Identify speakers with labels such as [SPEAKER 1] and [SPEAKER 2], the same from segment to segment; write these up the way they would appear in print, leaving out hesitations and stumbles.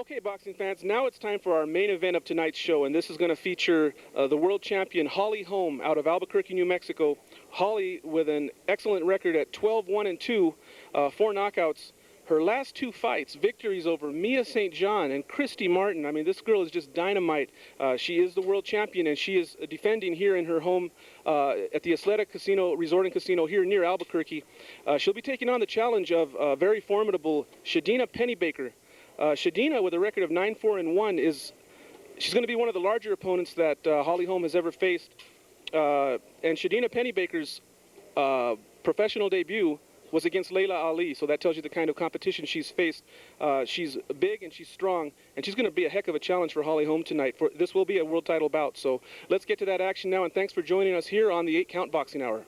[SPEAKER 1] Okay, boxing fans, now it's time for our main event of tonight's show, and this is going to feature the world champion Holm out of Albuquerque, New Mexico. Holly with an excellent record at 12-1-2, 4 knockouts. Her last 2 fights, victories over Mia St. John and Christy Martin. I mean, this girl is just dynamite. She is the world champion, and she is defending here in her home at the Isleta Resort and Casino here near Albuquerque. She'll be taking on the challenge of very formidable Shadina Pennybaker. Shadina, with a record of 9-4-1, she's going to be one of the larger opponents that Holm has ever faced. And Shadina Pennybaker's professional debut was against Laila Ali, so that tells you the kind of competition she's faced. She's big and she's strong, and she's going to be a heck of a challenge for Holm tonight. This will be a world title bout, so let's get to that action now, and thanks for joining us here on the 8 Count Boxing Hour.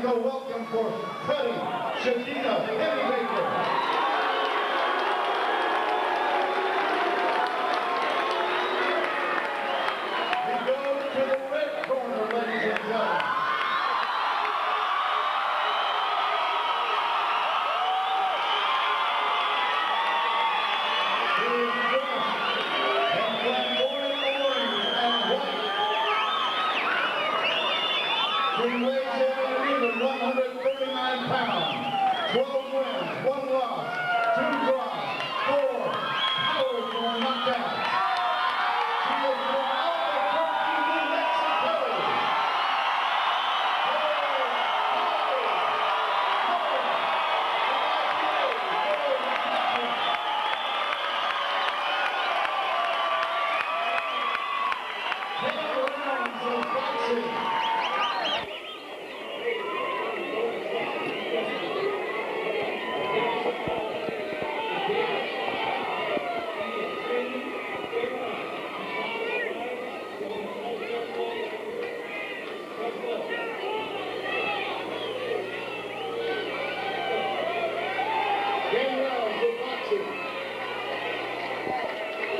[SPEAKER 2] Welcome for Shadina Pennybaker. She weighs in at an even 139 pounds. 12 wins, 1 loss, 2 draws, 4 powerful knockouts. She is from Albuquerque, New Mexico.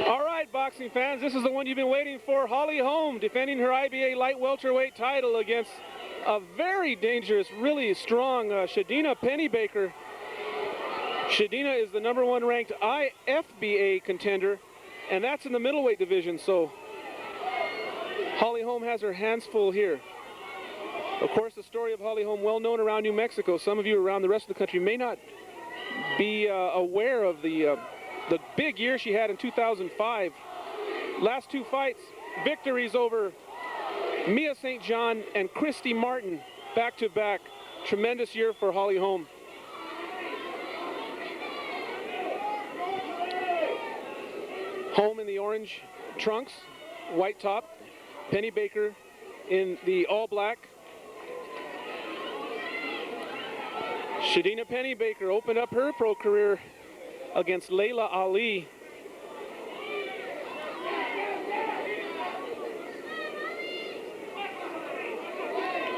[SPEAKER 1] All right, boxing fans, this is the one you've been waiting for. Holly Holm defending her IBA light welterweight title against a very dangerous, really strong Shadina Pennybaker. Shadina is the #1 ranked IFBA contender, and that's in the middleweight division, so Holly Holm has her hands full here. Of course, the story of Holly Holm, well known around New Mexico. Some of you around the rest of the country may not be aware of the big year she had in 2005. Last 2 fights, victories over Mia St. John and Christy Martin, back-to-back. Tremendous year for Holly Holm. Holm in the orange trunks, white top. Pennybaker in the all-black. Shadina Pennybaker opened up her pro career against Layla Ali.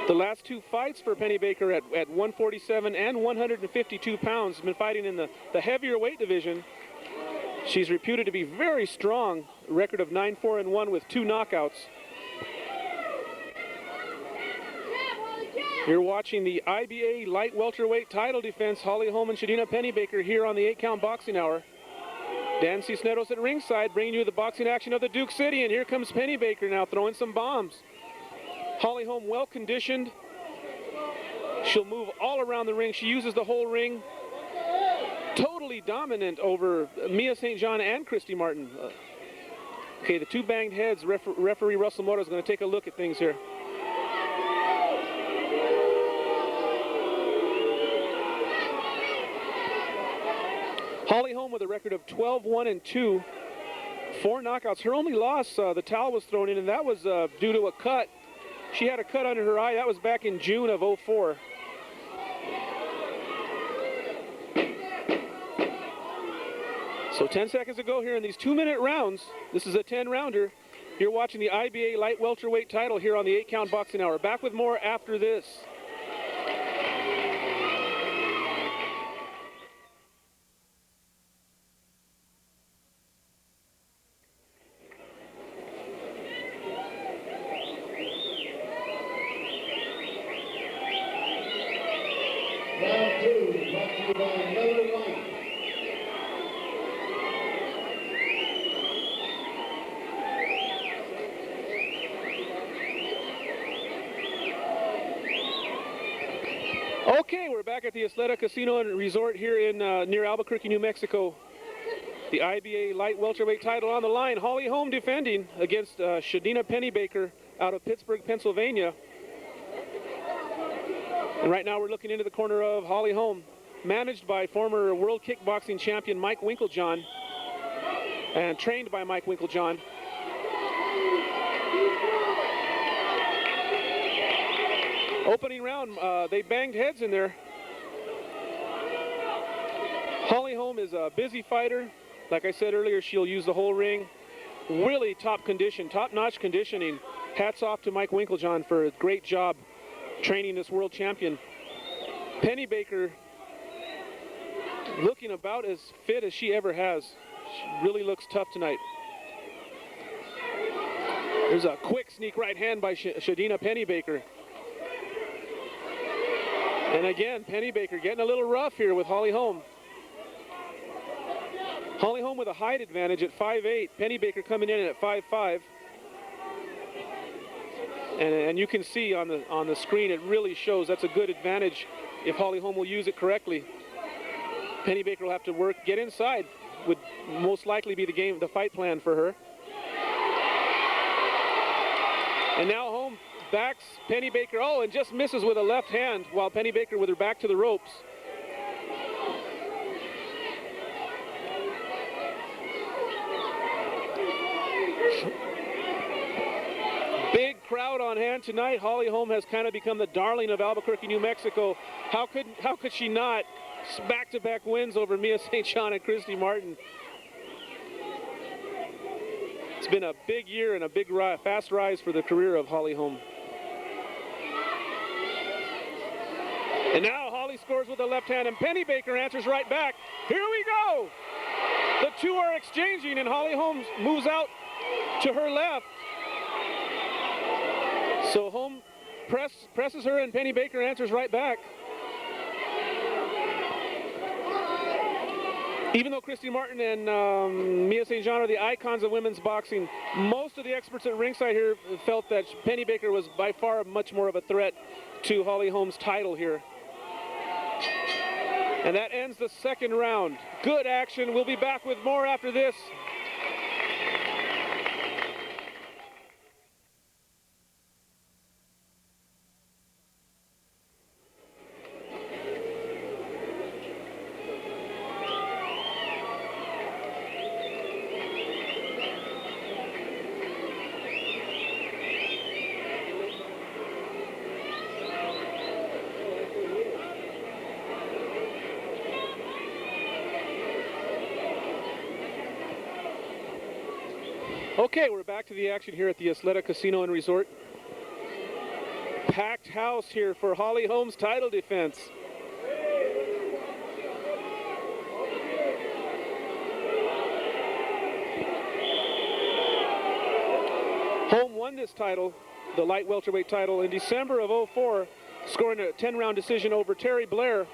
[SPEAKER 1] The last 2 fights for Pennybaker at 147 and 152 pounds, been fighting in the heavier weight division. She's reputed to be very strong, a record of 9-4-1 with 2 knockouts. You're watching the IBA light welterweight title defense, Holly Holm and Shadina Pennybaker here on the 8-Count Boxing Hour. Dan Cisneros at ringside, bringing you the boxing action of the Duke City, and here comes Pennybaker now throwing some bombs. Holly Holm well conditioned. She'll move all around the ring. She uses the whole ring. Totally dominant over Mia St. John and Christy Martin. Okay, the 2 banged heads. Referee Russell Mota is going to take a look at things here. Holly Holm with a record of 12-1-2, 4 knockouts. Her only loss, the towel was thrown in, and that was due to a cut. She had a cut under her eye. That was back in June of '04. So 10 seconds ago here in these 2-minute rounds, this is a 10-rounder. You're watching the IBA light welterweight title here on the 8-Count Boxing Hour. Back with more after this.
[SPEAKER 2] Round 2, brought to you by Miller Lite.
[SPEAKER 1] Okay, we're back at the Isleta Casino and Resort here in near Albuquerque, New Mexico. The IBA light welterweight title on the line. Holly Holm defending against Shadina Pennybaker out of Pittsburgh, Pennsylvania. And right now we're looking into the corner of Holly Holm, managed by former world kickboxing champion Mike Winklejohn and trained by Mike Winklejohn. Opening round, they banged heads in there. Holly Holm is a busy fighter. Like I said earlier, she'll use the whole ring. Really top condition, top-notch conditioning. Hats off to Mike Winklejohn for a great job training this world champion. Pennybaker looking about as fit as she ever has. She really looks tough tonight. There's a quick sneak right hand by Shadina Pennybaker. And again, Pennybaker getting a little rough here with Holly Holm. Holly Holm with a height advantage at 5'8". Pennybaker coming in at 5'5". And you can see on the screen, it really shows that's a good advantage if Holly Holm will use it correctly. Pennybaker will have to get inside, would most likely be the fight plan for her. And now Holm backs Pennybaker, and just misses with a left hand, while Pennybaker with her back to the ropes. Big crowd on hand tonight. Holly Holm has kind of become the darling of Albuquerque, New Mexico. How could she not? Back-to-back wins over Mia St. John and Christy Martin. It's been a big year and a big fast rise for the career of Holly Holm. And now Holly scores with a left hand, and Pennybaker answers right back. Here we go! The two are exchanging, and Holly Holm moves out to her left. So Holm presses her, and Pennybaker answers right back. Even though Christy Martin and Mia St. John are the icons of women's boxing, most of the experts at ringside here felt that Pennybaker was by far much more of a threat to Holly Holm's title here. And that ends the second round. Good action. We'll be back with more after this. Okay, we're back to the action here at the Isleta Casino and Resort. Packed house here for Holly Holm's title defense. Holm won this title, the light welterweight title, in December of '04, scoring a 10-round decision over Terry Blair,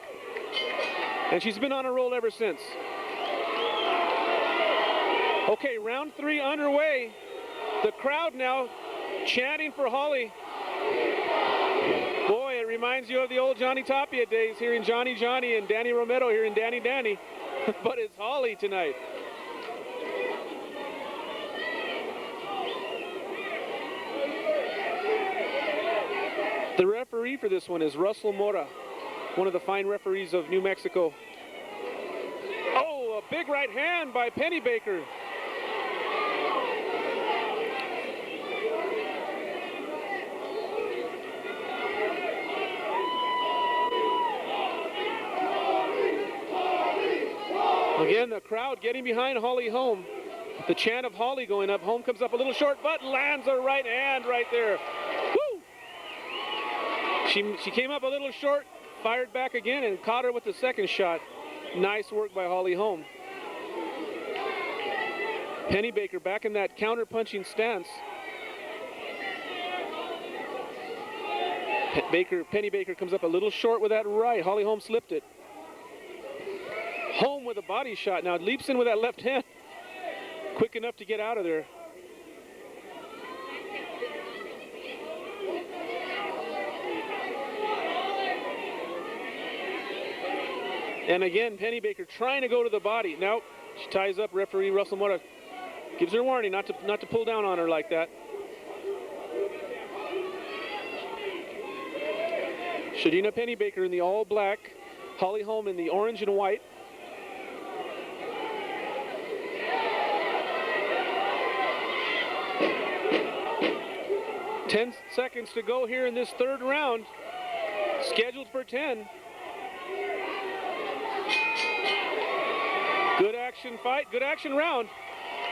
[SPEAKER 1] and she's been on a roll ever since. Okay, round 3 underway. The crowd now chanting for Holly. Boy, it reminds you of the old Johnny Tapia days, hearing Johnny Johnny and Danny Romero hearing Danny Danny. But it's Holly tonight. The referee for this one is Russell Mora, one of the fine referees of New Mexico. Oh, a big right hand by Pennybaker. Again, the crowd getting behind Holly Holm. The chant of Holly going up. Holm comes up a little short, but lands a right hand right there. Woo! She came up a little short, fired back again, and caught her with the second shot. Nice work by Holly Holm. Pennybaker back in that counter-punching stance. Pennybaker comes up a little short with that right. Holly Holm slipped it. Holm with a body shot now, leaps in with that left hand. Quick enough to get out of there. And again, Pennybaker trying to go to the body. Now she ties up. Referee Russell Mora gives her warning not to pull down on her like that. Shadina Pennybaker in the all black, Holly Holm in the orange and white. Ten seconds to go here in this third round, scheduled for 10. Good action fight, good action round.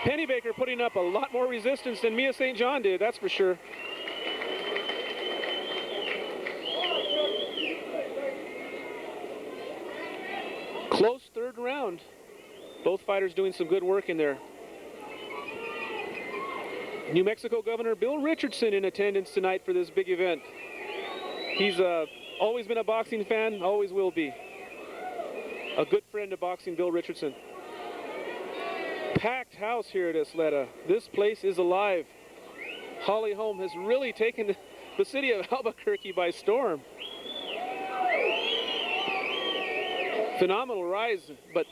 [SPEAKER 1] Pennybaker putting up a lot more resistance than Mia St. John did, that's for sure. Close third round. Both fighters doing some good work in there. New Mexico Governor Bill Richardson in attendance tonight for this big event. He's always been a boxing fan, always will be. A good friend of boxing, Bill Richardson. Packed house here at Isleta. This place is alive. Holly Holm has really taken the city of Albuquerque by storm. Phenomenal rise, but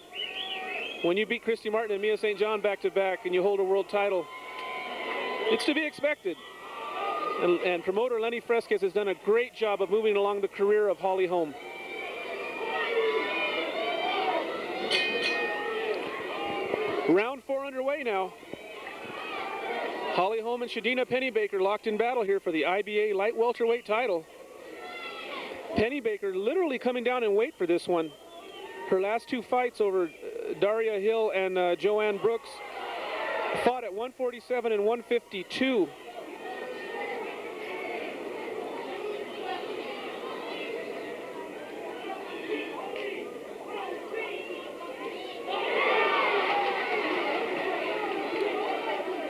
[SPEAKER 1] when you beat Christy Martin and Mia St. John back-to-back and you hold a world title, it's to be expected. And promoter Lenny Fresquez has done a great job of moving along the career of Holly Holm. Round 4 underway now. Holly Holm and Shadina Pennybaker locked in battle here for the IBA light welterweight title. Pennybaker literally coming down in weight for this one. Her last 2 fights over Daria Hill and Joanne Brooks fought at 147 and 152.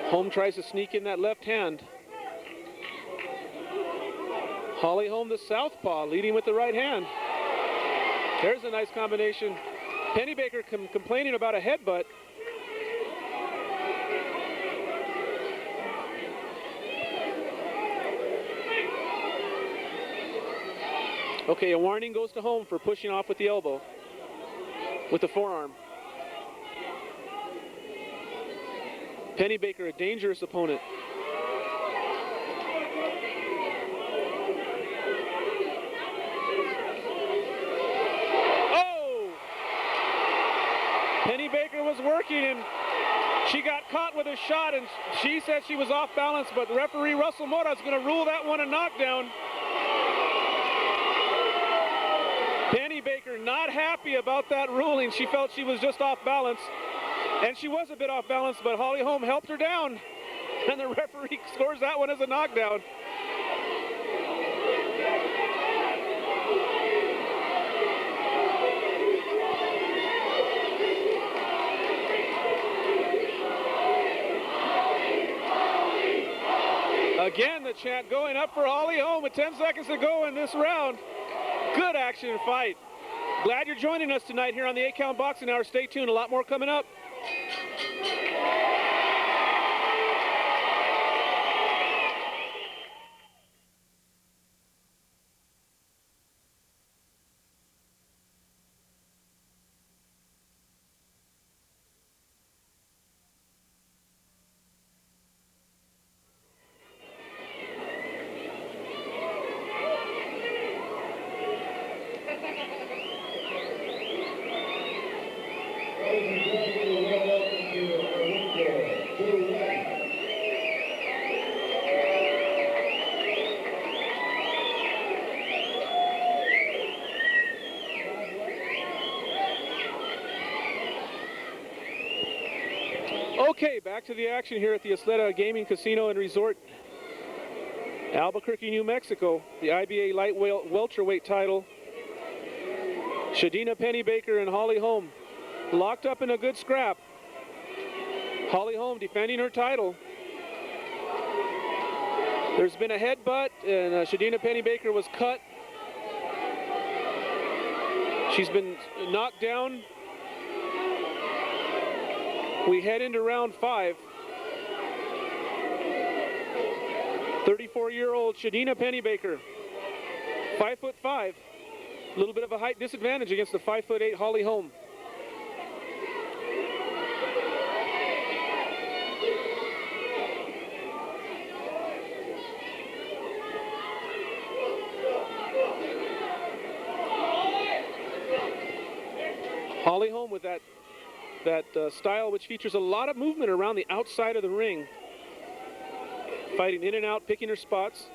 [SPEAKER 1] Holm tries to sneak in that left hand. Holly Holm, the southpaw, leading with the right hand. There's a nice combination. Pennybaker complaining about a headbutt. Okay, a warning goes to Holm for pushing off with the elbow, with the forearm. Pennybaker, a dangerous opponent. Oh! Pennybaker was working and she got caught with a shot and she said she was off balance, but referee Russell Mora is going to rule that one a knockdown. Pennybaker not happy about that ruling. She felt she was just off balance. And she was a bit off balance, but Holly Holm helped her down. And the referee scores that one as a knockdown. Again, the chant going up for Holly Holm with 10 seconds to go in this round. Good action fight. Glad you're joining us tonight here on the 8 Count Boxing Hour. Stay tuned, a lot more coming up. Okay, back to the action here at the Isleta Gaming Casino and Resort, Albuquerque, New Mexico. The IBA light welterweight title. Shadina Pennybaker and Holly Holm locked up in a good scrap. Holly Holm defending her title. There's been a headbutt and Shadina Pennybaker was cut. She's been knocked down. We head into round 5. 34-year-old Shadina Pennybaker, 5'5", a little bit of a height disadvantage against the 5'8" Holly Holm. Holly Holm with that style which features a lot of movement around the outside of the ring. Fighting in and out, picking her spots.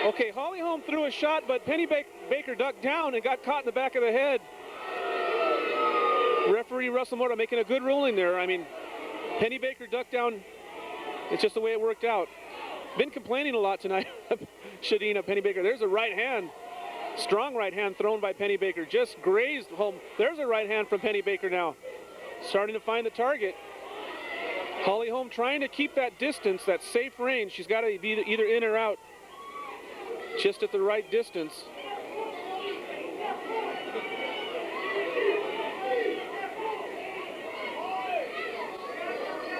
[SPEAKER 1] Okay, Holly Holm threw a shot, but Pennybaker ducked down and got caught in the back of the head. Referee Russell Mora making a good ruling there. I mean, Pennybaker ducked down. It's just the way it worked out. Been complaining a lot tonight, Shadina Pennybaker. There's a right hand. Strong right hand thrown by Pennybaker. Just grazed Holm. There's a right hand from Pennybaker now. Starting to find the target. Holly Holm trying to keep that distance, that safe range. She's got to be either in or out. Just at the right distance.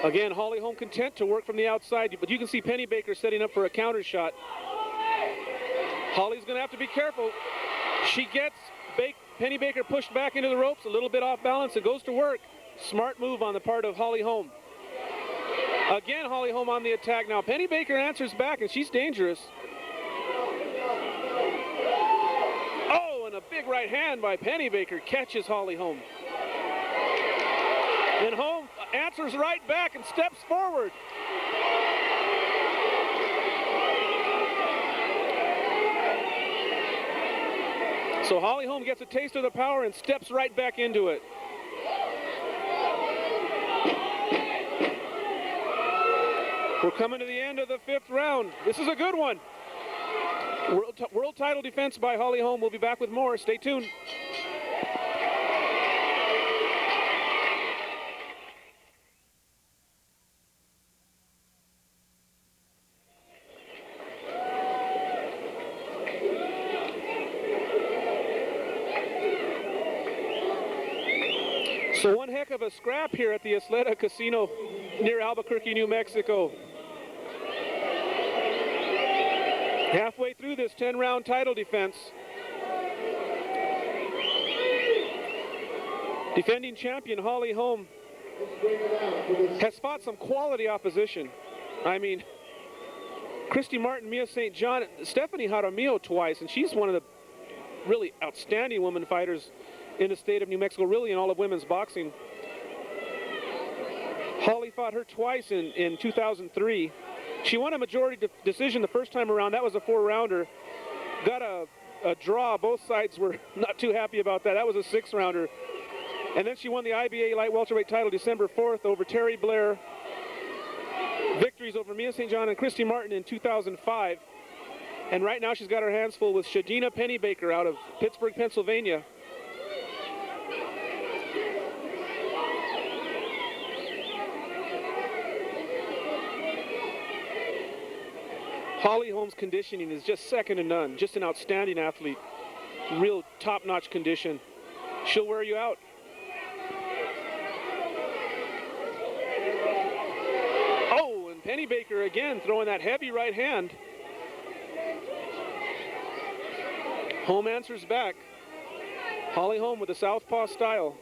[SPEAKER 1] Again, Holly Holm content to work from the outside, but you can see Pennybaker setting up for a counter shot. Holly's going to have to be careful. She gets Pennybaker pushed back into the ropes, a little bit off balance. It goes to work. Smart move on the part of Holly Holm. Again, Holly Holm on the attack now. Pennybaker answers back, and she's dangerous. Oh, and a big right hand by Pennybaker catches Holly Holm. And Holm answers right back and steps forward. So Holly Holm gets a taste of the power and steps right back into it. We're coming to the end of the 5th round. This is a good one. World title defense by Holly Holm. We'll be back with more. Stay tuned. So one heck of a scrap here at the Isleta Casino near Albuquerque, New Mexico. Halfway through this 10-round title defense, defending champion Holly Holm has fought some quality opposition. I mean, Christy Martin, Mia St. John, Stephanie Jaramillo twice, and she's one of the really outstanding women fighters in the state of New Mexico, really in all of women's boxing. Holly fought her twice in 2003. She won a majority decision the first time around. That was a 4-rounder. Got a draw. Both sides were not too happy about that. That was a 6-rounder. And then she won the IBA light welterweight title December 4th over Terry Blair. Victories over Mia St. John and Christy Martin in 2005. And right now she's got her hands full with Shadina Pennybaker out of Pittsburgh, Pennsylvania. Holly Holm's conditioning is just second to none. Just an outstanding athlete. Real top-notch condition. She'll wear you out. Oh, and Pennybaker again throwing that heavy right hand. Holm answers back. Holly Holm with the southpaw style.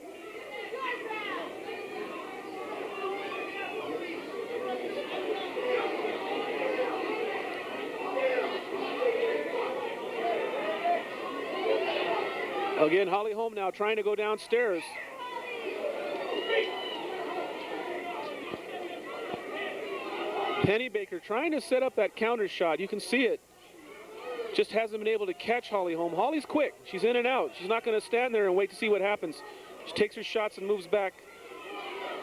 [SPEAKER 1] Again, Holly Holm now trying to go downstairs. Pennybaker trying to set up that counter shot. You can see it. Just hasn't been able to catch Holly Holm. Holly's quick. She's in and out. She's not going to stand there and wait to see what happens. She takes her shots and moves back.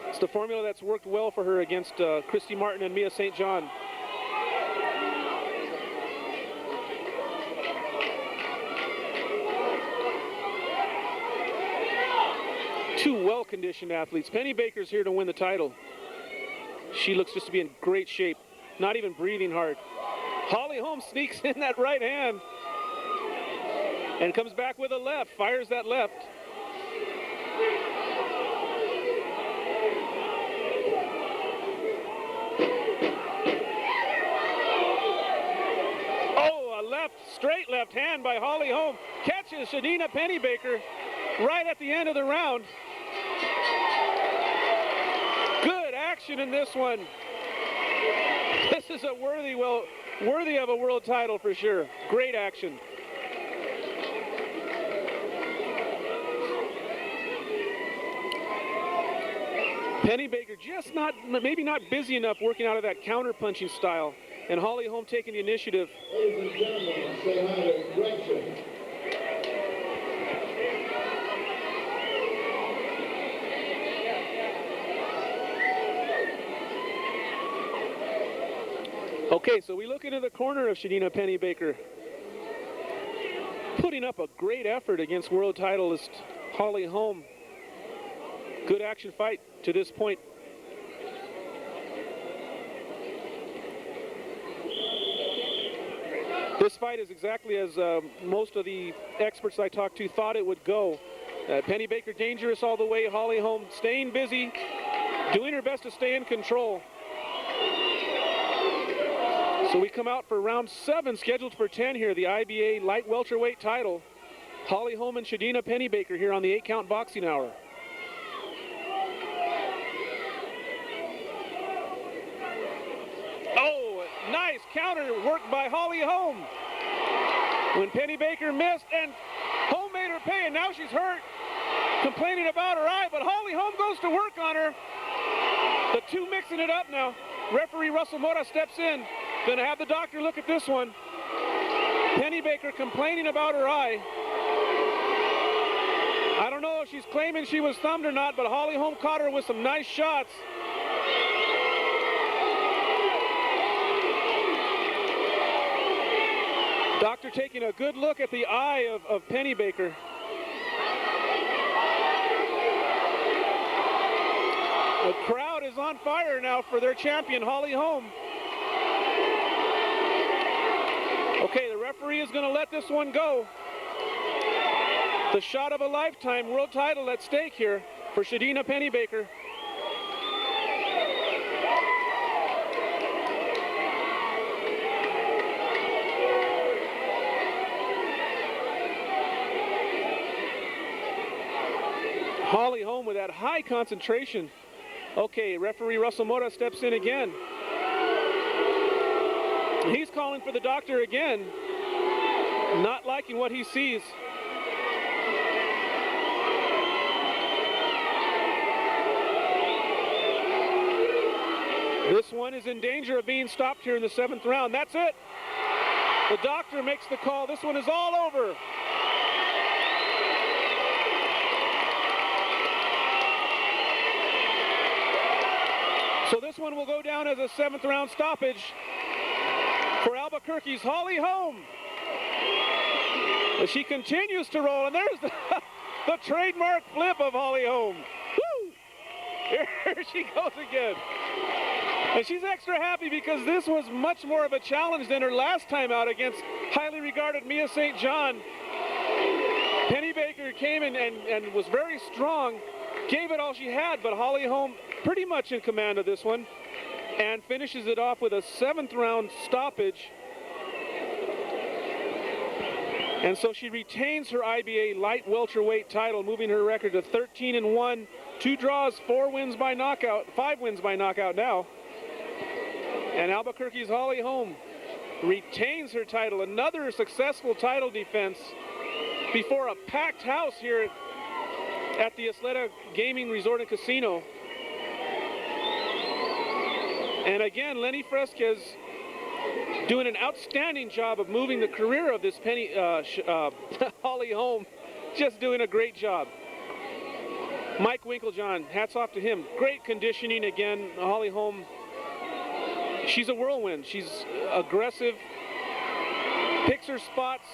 [SPEAKER 1] It's the formula that's worked well for her against Christy Martin and Mia St. John. Two well-conditioned athletes. Pennybaker's here to win the title. She looks just to be in great shape, not even breathing hard. Holly Holm sneaks in that right hand and comes back with a left, fires that left. Oh, a left, straight left hand by Holly Holm. Catches Shadina Pennybaker right at the end of the round. Good action in this one. This is a worthy of a world title for sure. Great action. Pennybaker just maybe not busy enough working out of that counter punching style, and Holly Holm taking the initiative.
[SPEAKER 2] Ladies and gentlemen, say hi to Gretchen.
[SPEAKER 1] Okay, so we look into the corner of Shadina Pennybaker, putting up a great effort against world titleist Holly Holm. Good action fight to this point. This fight is exactly as most of the experts I talked to thought it would go. Pennybaker dangerous all the way, Holly Holm staying busy, doing her best to stay in control. So we come out for round 7, scheduled for 10 here, the IBA light welterweight title. Holly Holm and Shadina Pennybaker here on the 8-count boxing hour. Oh, nice counter work by Holly Holm. When Pennybaker missed, and Holm made her pay, and now she's hurt, complaining about her eye, but Holly Holm goes to work on her. The two mixing it up now. Referee Russell Mota steps in. Gonna have the doctor look at this one. Pennybaker complaining about her eye. I don't know if she's claiming she was thumbed or not, but Holly Holm caught her with some nice shots. Doctor taking a good look at the eye of Pennybaker. The crowd is on fire now for their champion, Holly Holm. Okay, the referee is going to let this one go. The shot of a lifetime, world title at stake here for Shadina Pennybaker. Holly Holm with that high concentration. Okay, referee Russell Mota steps in again. He's calling for the doctor again, not liking what he sees. This one is in danger of being stopped here in the 7th round. That's it. The doctor makes the call. This one is all over. So this one will go down as a 7th round stoppage for Albuquerque's Holly Holm. As she continues to roll, and there's the trademark flip of Holly Holm. Woo! Here she goes again. And she's extra happy because this was much more of a challenge than her last time out against highly regarded Mia St. John. Pennybaker came in and was very strong, gave it all she had, but Holly Holm pretty much in command of this one and finishes it off with a 7th round stoppage. And so she retains her IBA light welterweight title, moving her record to 13-1, 2 draws, 4 wins by knockout, 5 wins by knockout now. And Albuquerque's Holly Holm retains her title, another successful title defense before a packed house here at the Isleta Gaming Resort and Casino. And again, Lenny Fresquez doing an outstanding job of moving the career of this Holly Holm, just doing a great job. Mike Winklejohn, hats off to him. Great conditioning again. Holly Holm, she's a whirlwind. She's aggressive, picks her spots.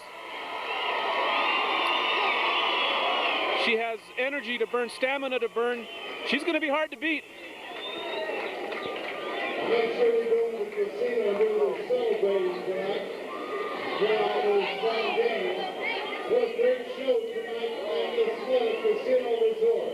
[SPEAKER 1] She has energy to burn, stamina to burn. She's going to be hard to beat.
[SPEAKER 2] Make sure we go to the casino and do a little celebrating tonight. Now there's one game. What a great show tonight at the Isleta Casino Resort.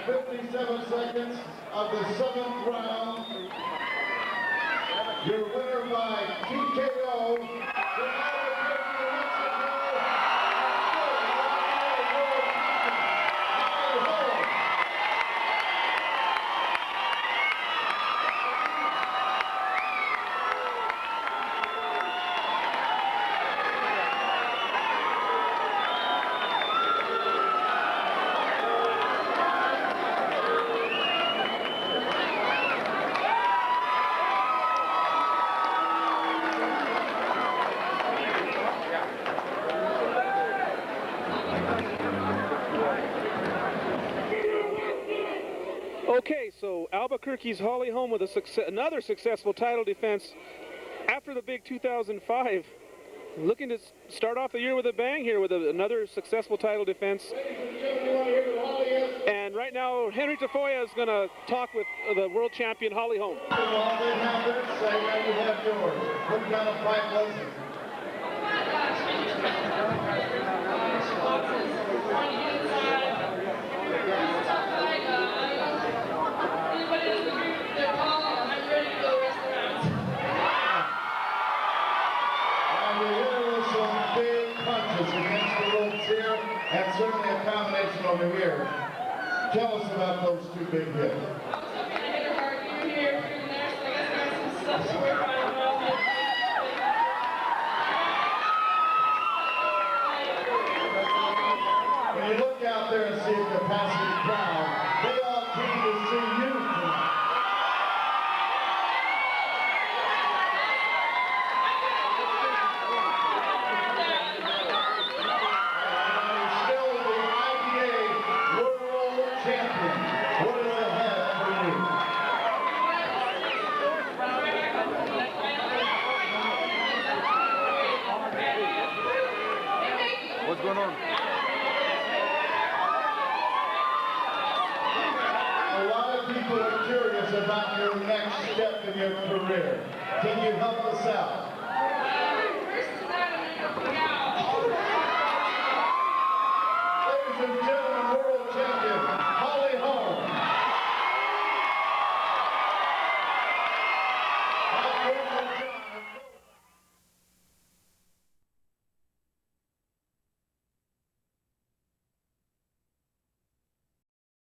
[SPEAKER 2] 57 seconds of the 7th round. Your winner by TKO from Albuquerque, New Mexico, Holm.
[SPEAKER 1] Okay, so Albuquerque's Holly Holm with another successful title defense after the big 2005. Looking to start off the year with a bang here with another successful title defense. And right now, Henry Tafoya is going to talk with the world champion Holly Holm.
[SPEAKER 2] All they have their say, and you have yours. What kind of fight was it? Against the ropes here, and certainly a combination over here. Tell us about those two big hits.
[SPEAKER 3] I hit her hard here, here, and there, so I guess I got some stuff to work on.
[SPEAKER 2] When you look out there and see a capacity crowd, they all came to see you tonight.
[SPEAKER 4] What's going on?
[SPEAKER 2] A lot of people are curious about your next step in your career. Can you help us out?